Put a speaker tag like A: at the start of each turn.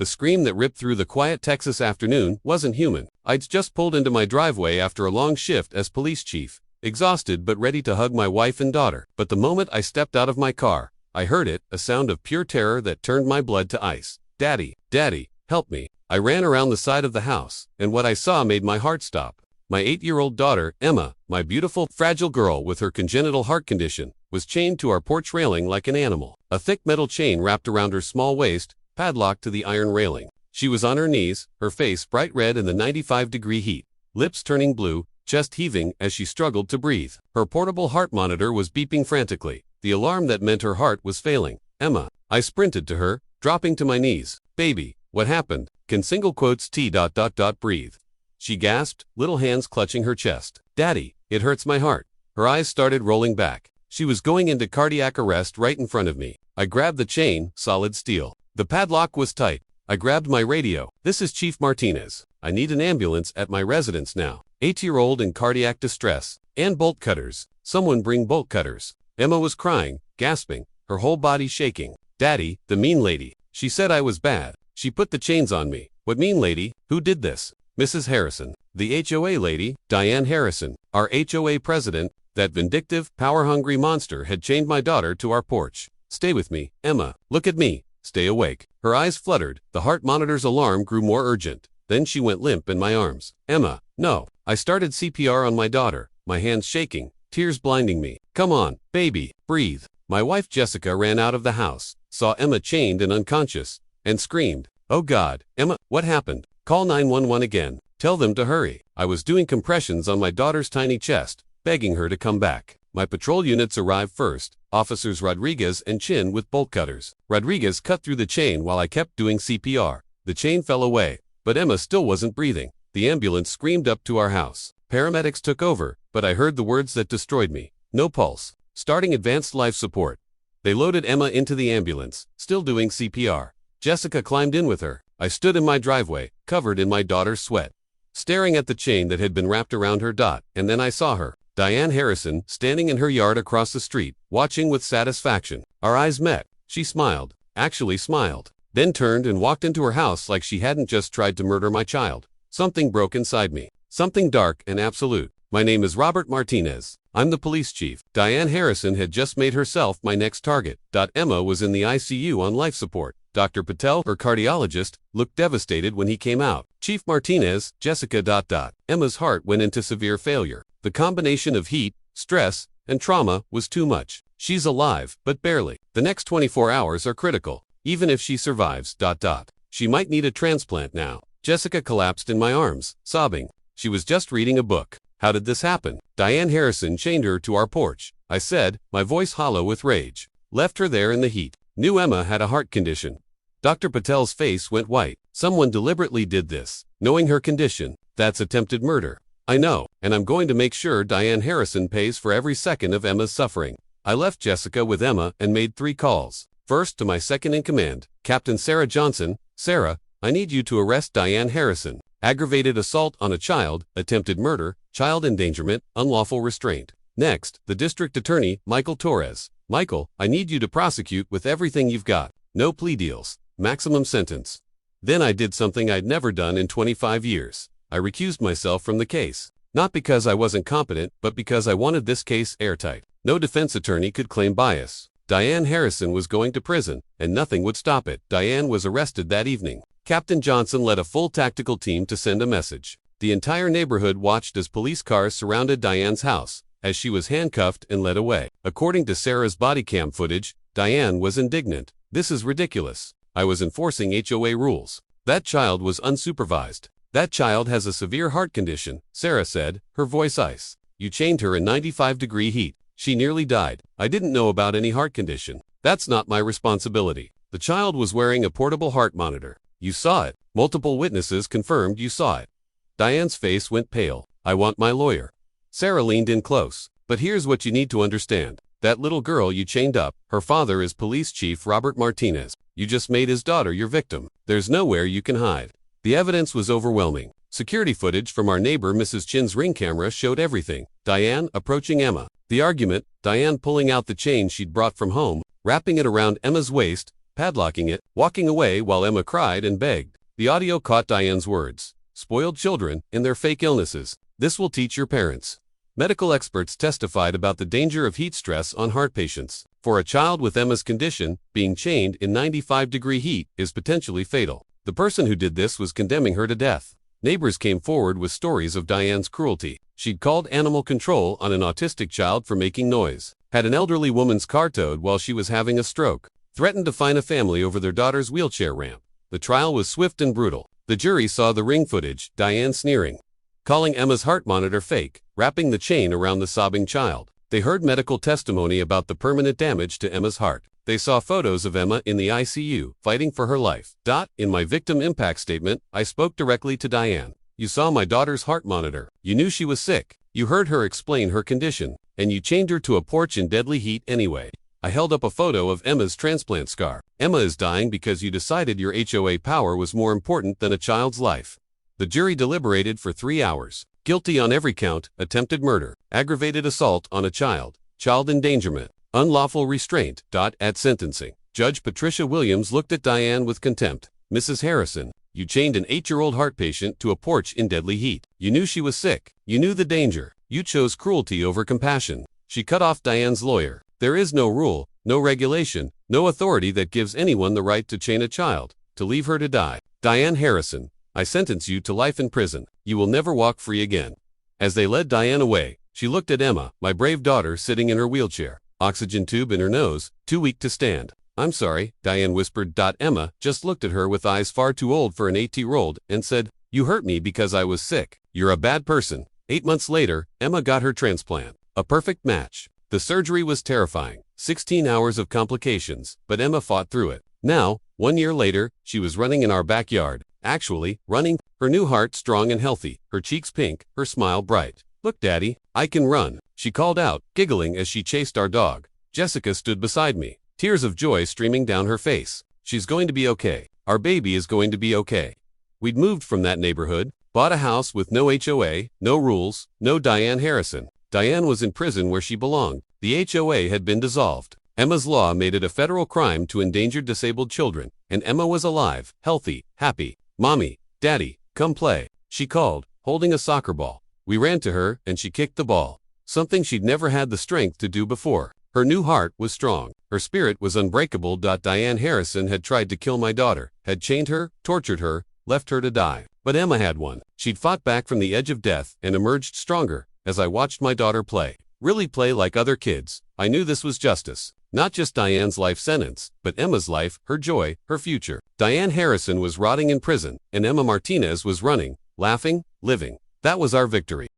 A: The scream that ripped through the quiet Texas afternoon wasn't human. I'd just pulled into my driveway after a long shift as police chief, exhausted but ready to hug my wife and daughter. But the moment I stepped out of my car, I heard it, a sound of pure terror that turned my blood to ice. Daddy, Daddy, help me. I ran around the side of the house, and what I saw made my heart stop. My 8-year-old daughter, Emma, my beautiful, fragile girl with her congenital heart condition, was chained to our porch railing like an animal. A thick metal chain wrapped around her small waist, padlocked to the iron railing. She was on her knees, her face bright red in the 95-degree heat, lips turning blue, chest heaving as she struggled to breathe. Her portable heart monitor was beeping frantically, the alarm that meant her heart was failing. Emma. I sprinted to her, dropping to my knees. Baby, what happened? Can single quotes T. breathe? She gasped, little hands clutching her chest. Daddy, it hurts my heart. Her eyes started rolling back. She was going into cardiac arrest right in front of me. I grabbed the chain, solid steel. The padlock was tight. I grabbed my radio. This is Chief Martinez. I need an ambulance at my residence now. 8-year-old in cardiac distress. And bolt cutters. Someone bring bolt cutters. Emma was crying, gasping, her whole body shaking. Daddy, the mean lady. She said I was bad. She put the chains on me. What mean lady? Who did this? Mrs. Harrison. The HOA lady, Diane Harrison. Our HOA president, that vindictive, power-hungry monster had chained my daughter to our porch. Stay with me, Emma. Look at me. Stay awake. Her eyes fluttered. The heart monitor's alarm grew more urgent. Then she went limp in my arms. Emma, no. I started CPR on my daughter, my hands shaking, tears blinding me. Come on, baby, breathe. My wife Jessica ran out of the house, saw Emma chained and unconscious, and screamed, "Oh God, Emma, what happened? Call 911 again. Tell them to hurry." I was doing compressions on my daughter's tiny chest, begging her to come back. My patrol units arrived first, Officers Rodriguez and Chin with bolt cutters. Rodriguez cut through the chain while I kept doing CPR. The chain fell away, but Emma still wasn't breathing. The ambulance screamed up to our house. Paramedics took over, but I heard the words that destroyed me. No pulse. Starting advanced life support. They loaded Emma into the ambulance, still doing CPR. Jessica climbed in with her. I stood in my driveway, covered in my daughter's sweat, staring at the chain that had been wrapped around her, and then I saw her, Diane Harrison, standing in her yard across the street, watching with satisfaction. Our eyes met. She smiled, actually smiled, then turned and walked into her house like she hadn't just tried to murder my child. Something broke inside me. Something dark and absolute. My name is Robert Martinez. I'm the police chief. Diane Harrison had just made herself my next target. Emma was in the ICU on life support. Dr. Patel, her cardiologist, looked devastated when he came out. Chief Martinez, Jessica. Emma's heart went into severe failure. The combination of heat, stress, and trauma was too much. She's alive, but barely. The next 24 hours are critical. Even if she survives. She might need a transplant now. Jessica collapsed in my arms, sobbing. She was just reading a book. How did this happen? Diane Harrison chained her to our porch. I said, my voice hollow with rage. Left her there in the heat. Knew Emma had a heart condition. Dr. Patel's face went white. Someone deliberately did this. Knowing her condition, that's attempted murder. I know, and I'm going to make sure Diane Harrison pays for every second of Emma's suffering. I left Jessica with Emma and made 3 calls. First to my second-in-command, Captain Sarah Johnson. Sarah, I need you to arrest Diane Harrison. Aggravated assault on a child, attempted murder, child endangerment, unlawful restraint. Next, the district attorney, Michael Torres. Michael, I need you to prosecute with everything you've got. No plea deals. Maximum sentence. Then I did something I'd never done in 25 years. I recused myself from the case. Not because I wasn't competent, but because I wanted this case airtight. No defense attorney could claim bias. Diane Harrison was going to prison, and nothing would stop it. Diane was arrested that evening. Captain Johnson led a full tactical team to send a message. The entire neighborhood watched as police cars surrounded Diane's house, as she was handcuffed and led away. According to Sarah's body cam footage, Diane was indignant. This is ridiculous. I was enforcing HOA rules. That child was unsupervised. That child has a severe heart condition, Sarah said, her voice ice. You chained her in 95-degree heat. She nearly died. I didn't know about any heart condition. That's not my responsibility. The child was wearing a portable heart monitor. You saw it. Multiple witnesses confirmed you saw it. Diane's face went pale. I want my lawyer. Sarah leaned in close. But here's what you need to understand. That little girl you chained up, her father is Police Chief Robert Martinez. You just made his daughter your victim. There's nowhere you can hide. The evidence was overwhelming. Security footage from our neighbor Mrs. Chin's ring camera showed everything. Diane approaching Emma. The argument, Diane pulling out the chain she'd brought from home, wrapping it around Emma's waist, padlocking it, walking away while Emma cried and begged. The audio caught Diane's words. Spoiled children, and their fake illnesses. This will teach your parents. Medical experts testified about the danger of heat stress on heart patients. For a child with Emma's condition, being chained in 95-degree heat is potentially fatal. The person who did this was condemning her to death. Neighbors came forward with stories of Diane's cruelty. She'd called animal control on an autistic child for making noise, had an elderly woman's car towed while she was having a stroke, threatened to fine a family over their daughter's wheelchair ramp. The trial was swift and brutal. The jury saw the ring footage, Diane sneering, calling Emma's heart monitor fake, wrapping the chain around the sobbing child. They heard medical testimony about the permanent damage to Emma's heart. They saw photos of Emma in the ICU, fighting for her life. In my victim impact statement, I spoke directly to Diane. You saw my daughter's heart monitor. You knew she was sick. You heard her explain her condition, and you chained her to a porch in deadly heat anyway. I held up a photo of Emma's transplant scar. Emma is dying because you decided your HOA power was more important than a child's life. The jury deliberated for 3 hours. Guilty on every count: attempted murder, aggravated assault on a child, child endangerment, unlawful restraint. At sentencing, Judge Patricia Williams looked at Diane with contempt. Mrs. Harrison, you chained an 8-year-old heart patient to a porch in deadly heat. You knew she was sick. You knew the danger. You chose cruelty over compassion. She cut off Diane's lawyer. There is no rule, no regulation, no authority that gives anyone the right to chain a child, to leave her to die. Diane Harrison, I sentence you to life in prison. You will never walk free again. As they led Diane away, she looked at Emma, my brave daughter, sitting in her wheelchair, oxygen tube in her nose, too weak to stand. I'm sorry, Diane whispered. Emma just looked at her with eyes far too old for an 8-year-old and said, you hurt me because I was sick. You're a bad person. 8 months later, Emma got her transplant. A perfect match. The surgery was terrifying. 16 hours of complications, but Emma fought through it. Now, 1 year later, she was running in our backyard. Actually, running, her new heart strong and healthy, her cheeks pink, her smile bright. Look, Daddy, I can run, she called out, giggling as she chased our dog. Jessica stood beside me, tears of joy streaming down her face. She's going to be okay. Our baby is going to be okay. We'd moved from that neighborhood, bought a house with no HOA, no rules, no Diane Harrison. Diane was in prison where she belonged. The HOA had been dissolved. Emma's law made it a federal crime to endanger disabled children, and Emma was alive, healthy, happy. Mommy, Daddy, come play, she called, holding a soccer ball. We ran to her, and she kicked the ball, something she'd never had the strength to do before. Her new heart was strong. Her spirit was unbreakable. Diane Harrison had tried to kill my daughter, had chained her, tortured her, left her to die. But Emma had won. She'd fought back from the edge of death and emerged stronger. As I watched my daughter play, really play like other kids, I knew this was justice. Not just Diane's life sentence, but Emma's life, her joy, her future. Diane Harrison was rotting in prison, and Emma Martinez was running, laughing, living. That was our victory.